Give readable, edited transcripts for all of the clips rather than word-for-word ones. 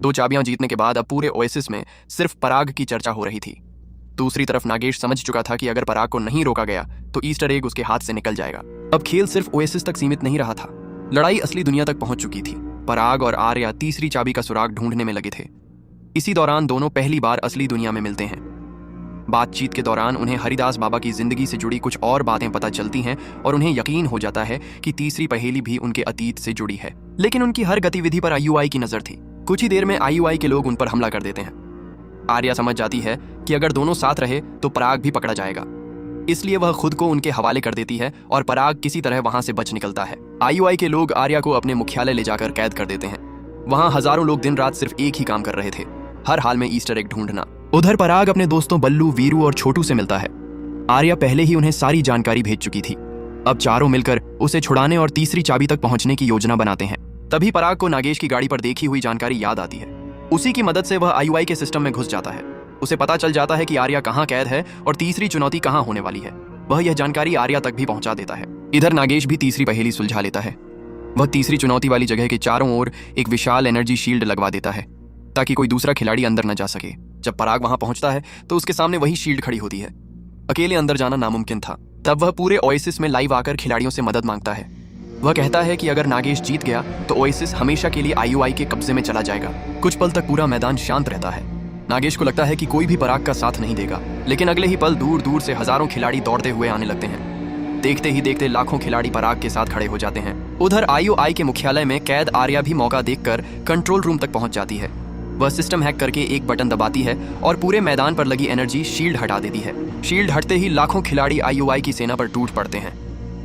2 चाबियां जीतने के बाद अब पूरे ओएसिस में सिर्फ पराग की चर्चा हो रही थी। दूसरी तरफ नागेश समझ चुका था कि अगर पराग को नहीं रोका गया तो ईस्टर एग उसके हाथ से निकल जाएगा। अब खेल सिर्फ ओएसिस तक सीमित नहीं रहा था, लड़ाई असली दुनिया तक पहुंच चुकी थी। पराग और आर्या तीसरी चाबी का सुराग ढूंढने में लगे थे। इसी दौरान दोनों पहली बार असली दुनिया में मिलते हैं। बातचीत के दौरान उन्हें हरिदास बाबा की जिंदगी से जुड़ी कुछ और बातें पता चलती हैं और उन्हें यकीन हो जाता है कि तीसरी पहेली भी उनके अतीत से जुड़ी है। लेकिन उनकी हर गतिविधि पर आईयूआई की नजर थी। कुछ ही देर में आईयूआई के लोग उन पर हमला कर देते हैं। आर्या समझ जाती है कि अगर दोनों साथ रहे तो पराग भी पकड़ा जाएगा, इसलिए वह खुद को उनके हवाले कर देती है और पराग किसी तरह वहां से बच निकलता है। आईयूआई के लोग आर्या को अपने मुख्यालय ले जाकर कैद कर देते हैं। वहां हजारों लोग दिन रात सिर्फ एक ही काम कर रहे थे, हर हाल में ईस्टर एग ढूंढना। उधर पराग अपने दोस्तों बल्लू, वीरू और छोटू से मिलता है। आर्या पहले ही उन्हें सारी जानकारी भेज चुकी थी। अब चारों मिलकर उसे छुड़ाने और तीसरी चाबी तक पहुंचने की योजना बनाते हैं। तभी पराग को नागेश की गाड़ी पर देखी हुई जानकारी याद आती है। उसी की मदद से वह आईयूआई के सिस्टम में घुस जाता है। उसे पता चल जाता है कि आर्या कहाँ कैद है और तीसरी चुनौती कहाँ होने वाली है। वह यह जानकारी आर्या तक भी पहुंचा देता है। इधर नागेश भी तीसरी पहेली सुलझा लेता है। वह तीसरी चुनौती वाली जगह के चारों ओर एक विशाल एनर्जी शील्ड लगवा देता है ताकि कोई दूसरा खिलाड़ी अंदर न जा सके। जब पराग वहां पहुंचता है तो उसके सामने वही शील्ड खड़ी होती है। अकेले अंदर जाना नामुमकिन था। तब वह पूरे ओएसिस में लाइव आकर खिलाड़ियों से मदद मांगता है। वह कहता है कि अगर नागेश जीत गया तो ओएसिस हमेशा के लिए आईयूआई के कब्जे में चला जाएगा। कुछ पल तक पूरा मैदान शांत रहता है। नागेश को लगता है कि कोई भी पराग का साथ नहीं देगा, लेकिन अगले ही पल दूर दूर से हजारों खिलाड़ी दौड़ते हुए आने लगते हैं। देखते ही देखते लाखों खिलाड़ी पराग के साथ खड़े हो जाते हैं। उधर आईयूआई के मुख्यालय में कैद आर्या भी मौका देखकर कंट्रोल रूम तक पहुंच जाती है। वह सिस्टम हैक करके एक बटन दबाती है और पूरे मैदान पर लगी एनर्जी शील्ड हटा देती है। शील्ड हटते ही लाखों खिलाड़ी आईयूआई की सेना पर टूट पड़ते हैं।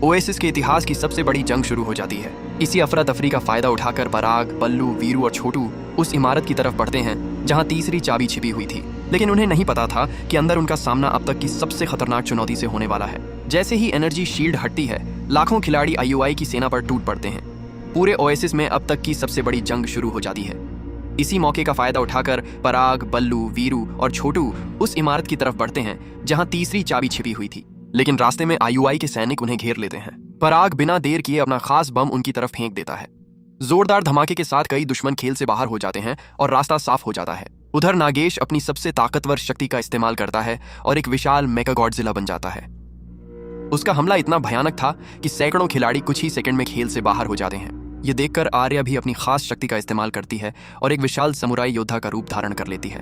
ओएसिस के इतिहास की सबसे बड़ी जंग शुरू हो जाती है। इसी अफरा तफरी का फायदा उठाकर पराग, बल्लू, वीरू और छोटू उस इमारत की तरफ बढ़ते हैं जहां तीसरी चाबी छिपी हुई थी। लेकिन उन्हें नहीं पता था कि अंदर उनका सामना अब तक की सबसे खतरनाक चुनौती से होने वाला है। जैसे ही एनर्जी शील्ड हटती है, लाखों खिलाड़ी आईयूआई की सेना पर टूट पड़ते हैं। पूरे ओएसिस में अब तक की सबसे बड़ी जंग शुरू हो जाती है। इसी मौके का फायदा उठाकर पराग, बल्लू, वीरू और छोटू उस इमारत की तरफ बढ़ते हैं जहां तीसरी चाबी छिपी हुई थी। लेकिन रास्ते में आईयूआई के सैनिक उन्हें घेर लेते हैं। पराग बिना देर किए अपना खास बम उनकी तरफ फेंक देता है। जोरदार धमाके के साथ कई दुश्मन खेल से बाहर हो जाते हैं और रास्ता साफ हो जाता है। उधर नागेश अपनी सबसे ताकतवर शक्ति का इस्तेमाल करता है और एक विशाल मेगा गॉडजिला बन जाता है। उसका हमला इतना भयानक था कि सैकड़ों खिलाड़ी कुछ ही सेकंड में खेल से बाहर हो जाते हैं। ये देखकर आर्या भी अपनी खास शक्ति का इस्तेमाल करती है और एक विशाल समुराई योद्धा का रूप धारण कर लेती है।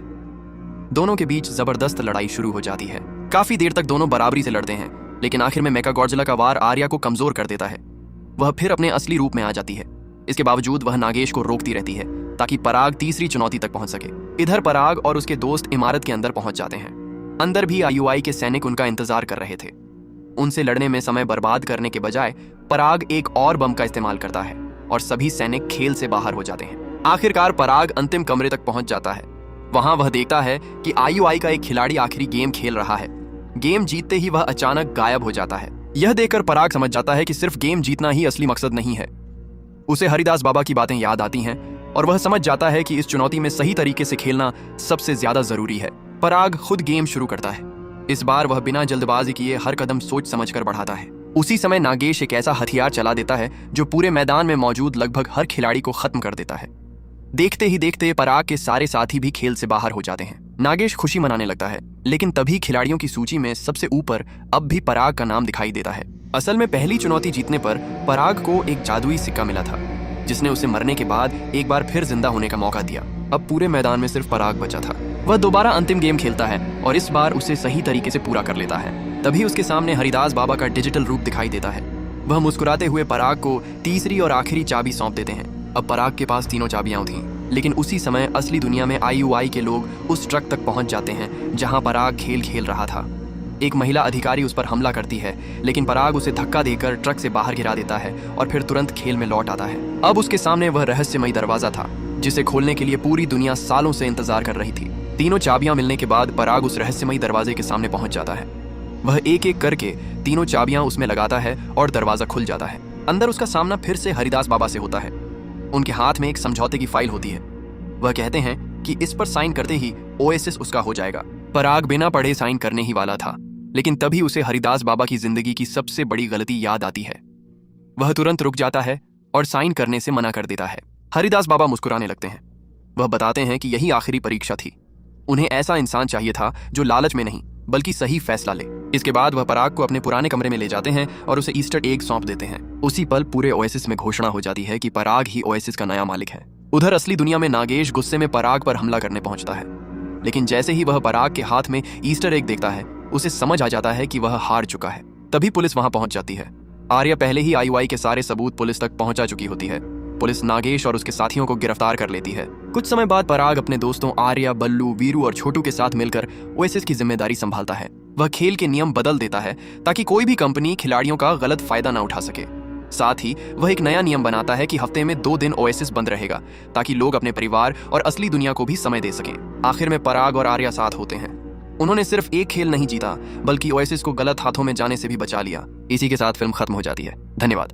दोनों के बीच जबरदस्त लड़ाई शुरू हो जाती है। काफी देर तक दोनों बराबरी से लड़ते हैं, लेकिन आखिर में मेगा गॉडजिला का वार आर्या को कमजोर कर देता है। वह फिर अपने असली रूप में आ जाती है। इसके बावजूद वह नागेश को रोकती रहती है ताकि पराग तीसरी चुनौती तक पहुंच सके। इधर पराग और उसके दोस्त इमारत के अंदर पहुंच जाते हैं। अंदर भी आईयूआई के सैनिक उनका इंतजार कर रहे थे। उनसे लड़ने में समय बर्बाद करने के बजाय पराग एक और बम का इस्तेमाल करता है और सभी सैनिक खेल से बाहर हो जाते हैं। आखिरकार पराग अंतिम कमरे तक पहुंच जाता है। वहां वह देखता है कि आईयूआई का एक खिलाड़ी आखिरी गेम खेल रहा है। गेम जीतते ही वह अचानक गायब हो जाता है। यह देखकर पराग समझ जाता है कि सिर्फ गेम जीतना ही असली मकसद नहीं है। उसे हरिदास बाबा की बातें याद आती हैं और वह समझ जाता है कि इस चुनौती में सही तरीके से खेलना सबसे ज्यादा जरूरी है। पराग खुद गेम शुरू करता है। इस बार वह बिना जल्दबाजी किए हर कदम सोच समझकर बढ़ाता है। उसी समय नागेश एक ऐसा हथियार चला देता है जो पूरे मैदान में मौजूद लगभग हर खिलाड़ी को खत्म कर देता है। देखते ही देखते पराग के सारे साथी भी खेल से बाहर हो जाते हैं। नागेश खुशी मनाने लगता है, लेकिन तभी खिलाड़ियों की सूची में सबसे ऊपर अब भी पराग का नाम दिखाई देता है। असल में पहली चुनौती जीतने पर पराग को एक जादुई सिक्का मिला था, जिसने उसे मरने के बाद एक बार फिर जिंदा होने का मौका दिया। अब पूरे मैदान में सिर्फ पराग बचा था। वह दोबारा अंतिम गेम खेलता है और इस बार उसे सही तरीके से पूरा कर लेता है। तभी उसके सामने हरिदास बाबा का डिजिटल रूप दिखाई देता है। वह मुस्कुराते हुए पराग को तीसरी और आखिरी चाबी सौंप देते हैं। अब पराग के पास तीनों चाबियां थीं, लेकिन उसी समय असली दुनिया में आईयूआई के लोग उस ट्रक तक पहुंच जाते हैं जहां पराग खेल खेल रहा था। एक महिला अधिकारी उस पर हमला करती है, लेकिन पराग उसे धक्का देकर ट्रक से बाहर गिरा देता है और फिर तुरंत खेल में लौट आता है। अब उसके सामने वह रहस्यमयी दरवाजा था जिसे खोलने के लिए पूरी दुनिया सालों से इंतजार कर रही थी। तीनों चाबियां मिलने के बाद पराग उस रहस्यमयी दरवाजे के सामने पहुंच जाता है। वह एक एक करके तीनों चाबियां उसमें लगाता है और दरवाजा खुल जाता है। अंदर उसका सामना फिर से हरिदास बाबा से होता है। उनके हाथ में एक समझौते की फाइल होती है। वह कहते हैं कि इस पर साइन करते ही ओएसिस उसका हो जाएगा। पराग बिना पढ़े साइन करने ही वाला था, लेकिन तभी उसे हरिदास बाबा की जिंदगी की सबसे बड़ी गलती याद आती है। वह तुरंत रुक जाता है और साइन करने से मना कर देता है। हरिदास बाबा मुस्कुराने लगते हैं। वह बताते हैं कि यही आखिरी परीक्षा थी। उन्हें ऐसा इंसान चाहिए था जो लालच में नहीं बल्कि सही फैसला ले। इसके बाद वह पराग को अपने पुराने कमरे में ले जाते हैं और उसे ईस्टर एग सौंप देते हैं। उसी पल पूरे ओएसिस में घोषणा हो जाती है कि पराग ही ओएसिस का नया मालिक है। उधर असली दुनिया में नागेश गुस्से में पराग पर हमला करने पहुंचता है, लेकिन जैसे ही वह पराग के हाथ में ईस्टर एग देखता है, उसे समझ आ जाता है कि वह हार चुका है। तभी पुलिस वहां पहुंच जाती है। आर्या पहले ही आईवाई के सारे सबूत पुलिस तक पहुंचा चुकी होती है। पुलिस नागेश और उसके साथियों को गिरफ्तार कर लेती है। कुछ समय बाद पराग अपने दोस्तों आर्या, बल्लू, वीरू और छोटू के साथ मिलकर ओएसिस की जिम्मेदारी संभालता है। वह खेल के नियम बदल देता है ताकि कोई भी कंपनी खिलाड़ियों का गलत फायदा ना उठा सके। साथ ही वह एक नया नियम बनाता है कि हफ्ते में 2 दिन ओएसिस बंद रहेगा ताकि लोग अपने परिवार और असली दुनिया को भी समय दे सकें। आखिर में पराग और आर्या साथ होते हैं। उन्होंने सिर्फ एक खेल नहीं जीता बल्कि ओएसिस को गलत हाथों में जाने से भी बचा लिया। इसी के साथ फिल्म खत्म हो जाती है। धन्यवाद।